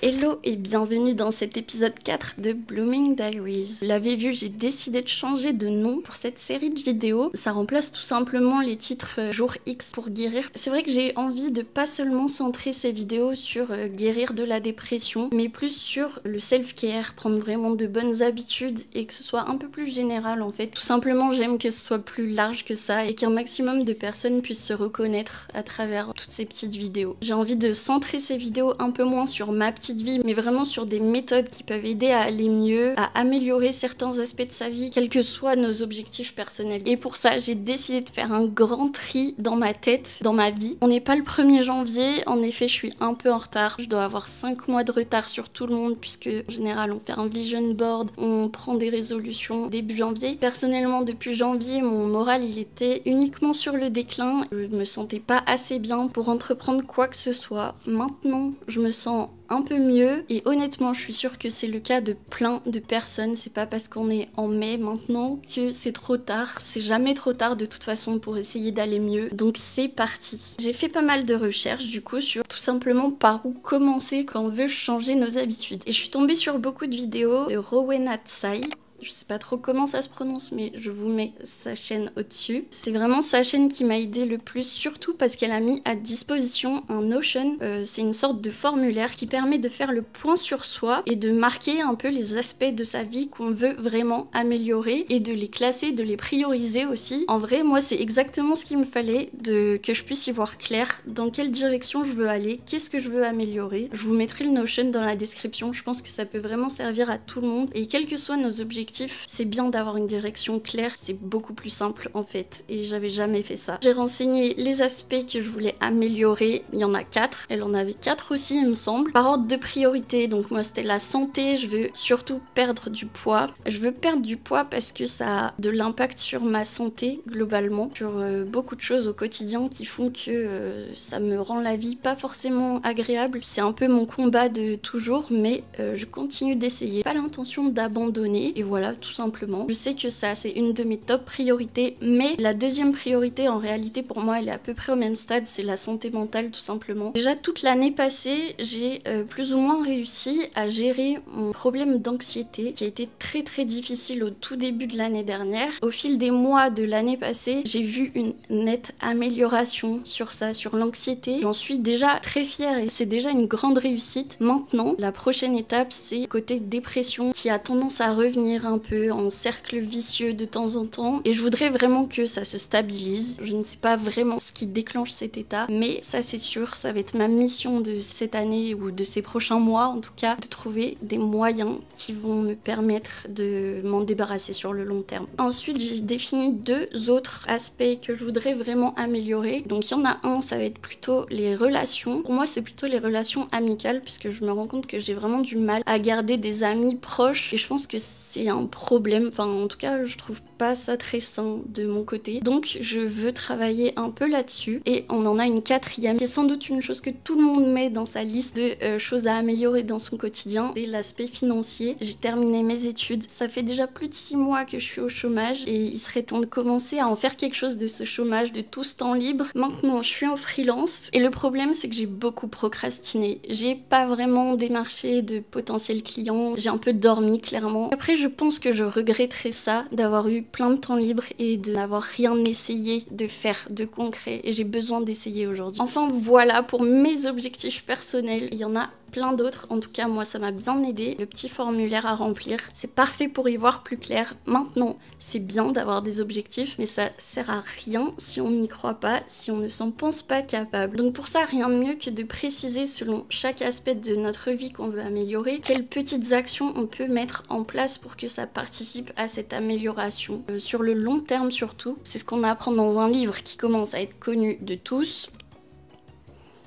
Hello et bienvenue dans cet épisode 4 de Blooming Diaries. Vous l'avez vu, j'ai décidé de changer de nom pour cette série de vidéos. Ça remplace tout simplement les titres Jour X pour guérir. C'est vrai que j'ai envie de pas seulement centrer ces vidéos sur guérir de la dépression, mais plus sur le self-care, prendre vraiment de bonnes habitudes et que ce soit un peu plus général en fait. Tout simplement, j'aime que ce soit plus large que ça et qu'un maximum de personnes puissent se reconnaître à travers toutes ces petites vidéos. J'ai envie de centrer ces vidéos un peu moins sur ma petite vie, mais vraiment sur des méthodes qui peuvent aider à aller mieux, à améliorer certains aspects de sa vie, quels que soient nos objectifs personnels. Et pour ça, j'ai décidé de faire un grand tri dans ma tête, dans ma vie. On n'est pas le 1er janvier, en effet, je suis un peu en retard. Je dois avoir 5 mois de retard sur tout le monde, puisque en général, on fait un vision board, on prend des résolutions début janvier. Personnellement, depuis janvier, mon moral, il était uniquement sur le déclin. Je me sentais pas assez bien pour entreprendre quoi que ce soit. Maintenant, je me sens un peu mieux et honnêtement je suis sûre que c'est le cas de plein de personnes. C'est pas parce qu'on est en mai maintenant que c'est trop tard, c'est jamais trop tard de toute façon pour essayer d'aller mieux, donc c'est parti. J'ai fait pas mal de recherches du coup sur tout simplement par où commencer quand on veut changer nos habitudes et je suis tombée sur beaucoup de vidéos de Rowena Tsai. Je sais pas trop comment ça se prononce, mais je vous mets sa chaîne au-dessus. C'est vraiment sa chaîne qui m'a aidé le plus, surtout parce qu'elle a mis à disposition un Notion. C'est une sorte de formulaire qui permet de faire le point sur soi et de marquer un peu les aspects de sa vie qu'on veut vraiment améliorer et de les classer, de les prioriser aussi. En vrai, moi, c'est exactement ce qu'il me fallait, que je puisse y voir clair dans quelle direction je veux aller, qu'est-ce que je veux améliorer. Je vous mettrai le Notion dans la description. Je pense que ça peut vraiment servir à tout le monde et quels que soient nos objectifs, c'est bien d'avoir une direction claire, c'est beaucoup plus simple en fait et j'avais jamais fait ça. J'ai renseigné les aspects que je voulais améliorer, il y en a 4, elle en avait 4 aussi il me semble, par ordre de priorité. Donc moi c'était la santé, je veux surtout perdre du poids. Je veux perdre du poids parce que ça a de l'impact sur ma santé globalement, sur beaucoup de choses au quotidien qui font que ça me rend la vie pas forcément agréable. C'est un peu mon combat de toujours, mais je continue d'essayer. Pas l'intention d'abandonner et voilà, tout simplement. Je sais que ça, c'est une de mes top priorités, mais la deuxième priorité, en réalité, pour moi, elle est à peu près au même stade, c'est la santé mentale, tout simplement. Déjà, toute l'année passée, j'ai plus ou moins réussi à gérer mon problème d'anxiété, qui a été très très difficile au tout début de l'année dernière. Au fil des mois de l'année passée, j'ai vu une nette amélioration sur ça, sur l'anxiété. J'en suis déjà très fière et c'est déjà une grande réussite. Maintenant, la prochaine étape, c'est côté dépression, qui a tendance à revenir un peu en cercle vicieux de temps en temps et je voudrais vraiment que ça se stabilise. Je ne sais pas vraiment ce qui déclenche cet état, mais ça c'est sûr, ça va être ma mission de cette année ou de ces prochains mois en tout cas, de trouver des moyens qui vont me permettre de m'en débarrasser sur le long terme. Ensuite, j'ai défini 2 autres aspects que je voudrais vraiment améliorer. Donc il y en a un, ça va être plutôt les relations. Pour moi, c'est plutôt les relations amicales puisque je me rends compte que j'ai vraiment du mal à garder des amis proches et je pense que c'est un problème, enfin en tout cas je trouve pas ça très sain de mon côté, donc je veux travailler un peu là-dessus et on en a une 4e, c'est sans doute une chose que tout le monde met dans sa liste de choses à améliorer dans son quotidien, c'est l'aspect financier. J'ai terminé mes études, ça fait déjà plus de 6 mois que je suis au chômage et il serait temps de commencer à en faire quelque chose de ce chômage, de tout ce temps libre. Maintenant je suis en freelance et le problème c'est que j'ai beaucoup procrastiné, j'ai pas vraiment démarché de potentiels clients, j'ai un peu dormi clairement. Après je pense que je regretterais ça, d'avoir eu plein de temps libre et de n'avoir rien essayé de faire de concret et j'ai besoin d'essayer aujourd'hui. Enfin voilà pour mes objectifs personnels, il y en a plein d'autres, en tout cas moi ça m'a bien aidé. Le petit formulaire à remplir, c'est parfait pour y voir plus clair. Maintenant, c'est bien d'avoir des objectifs, mais ça sert à rien si on n'y croit pas, si on ne s'en pense pas capable. Donc pour ça, rien de mieux que de préciser selon chaque aspect de notre vie qu'on veut améliorer, quelles petites actions on peut mettre en place pour que ça participe à cette amélioration. Sur le long terme surtout, c'est ce qu'on apprend dans un livre qui commence à être connu de tous.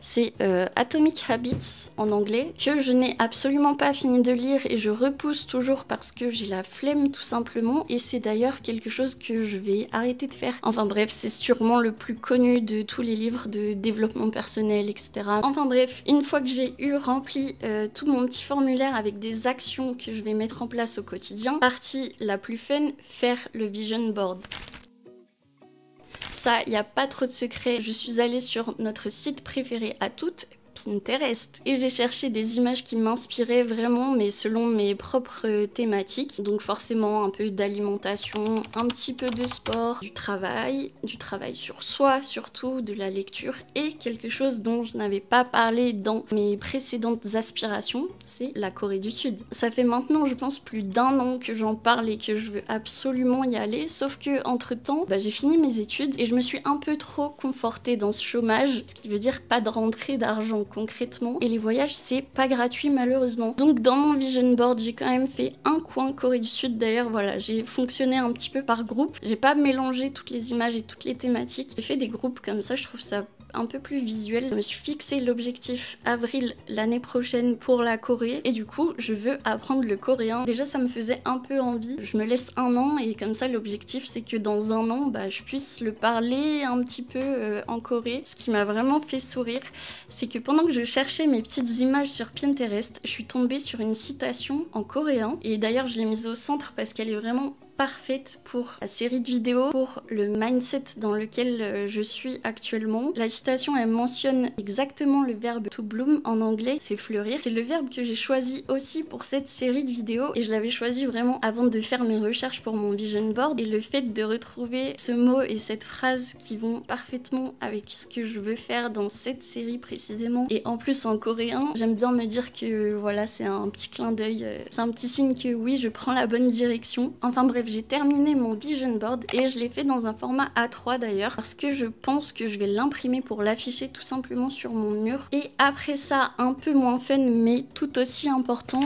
C'est Atomic Habits en anglais, que je n'ai absolument pas fini de lire et je repousse toujours parce que j'ai la flemme tout simplement, et c'est d'ailleurs quelque chose que je vais arrêter de faire. Enfin bref, c'est sûrement le plus connu de tous les livres de développement personnel, etc. Enfin bref, une fois que j'ai eu rempli tout mon petit formulaire avec des actions que je vais mettre en place au quotidien, partie la plus fun, faire le vision board. Ça, il n'y a pas trop de secret. Je suis allée sur notre site préféré à toutes, Pinterest et j'ai cherché des images qui m'inspiraient vraiment, mais selon mes propres thématiques. Donc forcément un peu d'alimentation, un petit peu de sport, du travail sur soi surtout, de la lecture et quelque chose dont je n'avais pas parlé dans mes précédentes aspirations, c'est la Corée du Sud. Ça fait maintenant je pense plus d'1 an que j'en parle et que je veux absolument y aller, sauf que entre temps j'ai fini mes études et je me suis un peu trop confortée dans ce chômage, ce qui veut dire pas de rentrée d'argent concrètement, et les voyages c'est pas gratuit malheureusement. Donc dans mon vision board j'ai quand même fait un coin Corée du Sud. D'ailleurs voilà, j'ai fonctionné un petit peu par groupe, j'ai pas mélangé toutes les images et toutes les thématiques, j'ai fait des groupes comme ça, je trouve ça un peu plus visuel. Je me suis fixé l'objectif avril l'année prochaine pour la Corée et du coup je veux apprendre le coréen. Déjà ça me faisait un peu envie, je me laisse 1 an et comme ça l'objectif c'est que dans 1 an je puisse le parler un petit peu en Corée. Ce qui m'a vraiment fait sourire, c'est que pendant que je cherchais mes petites images sur Pinterest, je suis tombée sur une citation en coréen et d'ailleurs je l'ai mise au centre parce qu'elle est vraiment parfaite pour la série de vidéos, pour le mindset dans lequel je suis actuellement. La citation, elle mentionne exactement le verbe to bloom en anglais, c'est fleurir. C'est le verbe que j'ai choisi aussi pour cette série de vidéos et je l'avais choisi vraiment avant de faire mes recherches pour mon vision board, et le fait de retrouver ce mot et cette phrase qui vont parfaitement avec ce que je veux faire dans cette série précisément, et en plus en coréen, j'aime bien me dire que voilà, c'est un petit clin d'œil, c'est un petit signe que oui, je prends la bonne direction. Enfin bref, j'ai terminé mon vision board et je l'ai fait dans un format A3 d'ailleurs parce que je pense que je vais l'imprimer pour l'afficher tout simplement sur mon mur. Et après ça, un peu moins fun mais tout aussi important,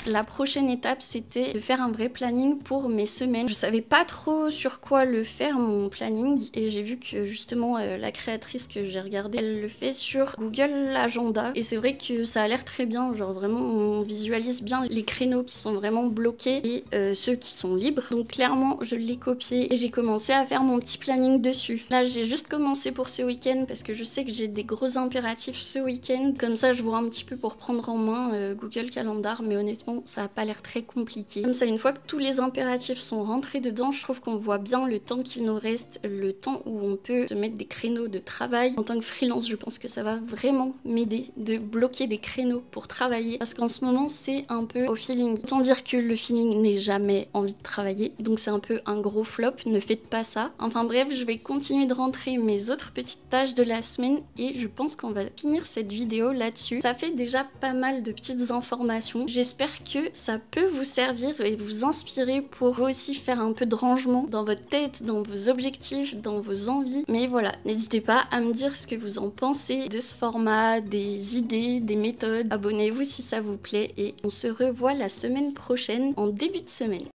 la prochaine étape c'était de faire un vrai planning pour mes semaines. Je savais pas trop sur quoi le faire mon planning et j'ai vu que justement la créatrice que j'ai regardée, elle le fait sur Google Agenda et c'est vrai que ça a l'air très bien, genre vraiment on visualise bien les créneaux qui sont vraiment bloqués et ceux qui sont libres. Donc clairement je l'ai copié et j'ai commencé à faire mon petit planning dessus. Là j'ai juste commencé pour ce week-end parce que je sais que j'ai des gros impératifs ce week-end, comme ça je vois un petit peu pour prendre en main Google Calendar, mais honnêtement ça a pas l'air très compliqué. Comme ça, une fois que tous les impératifs sont rentrés dedans, je trouve qu'on voit bien le temps qu'il nous reste, le temps où on peut se mettre des créneaux de travail. En tant que freelance, je pense que ça va vraiment m'aider de bloquer des créneaux pour travailler parce qu'en ce moment, c'est un peu au feeling. Autant dire que le feeling n'est jamais envie de travailler, donc c'est un peu un gros flop, ne faites pas ça. Enfin bref, je vais continuer de rentrer mes autres petites tâches de la semaine et je pense qu'on va finir cette vidéo là-dessus. Ça fait déjà pas mal de petites informations. J'espère que ça peut vous servir et vous inspirer pour vous aussi faire un peu de rangement dans votre tête, dans vos objectifs, dans vos envies. Mais voilà, n'hésitez pas à me dire ce que vous en pensez de ce format, des idées, des méthodes. Abonnez-vous si ça vous plaît et on se revoit la semaine prochaine, en début de semaine.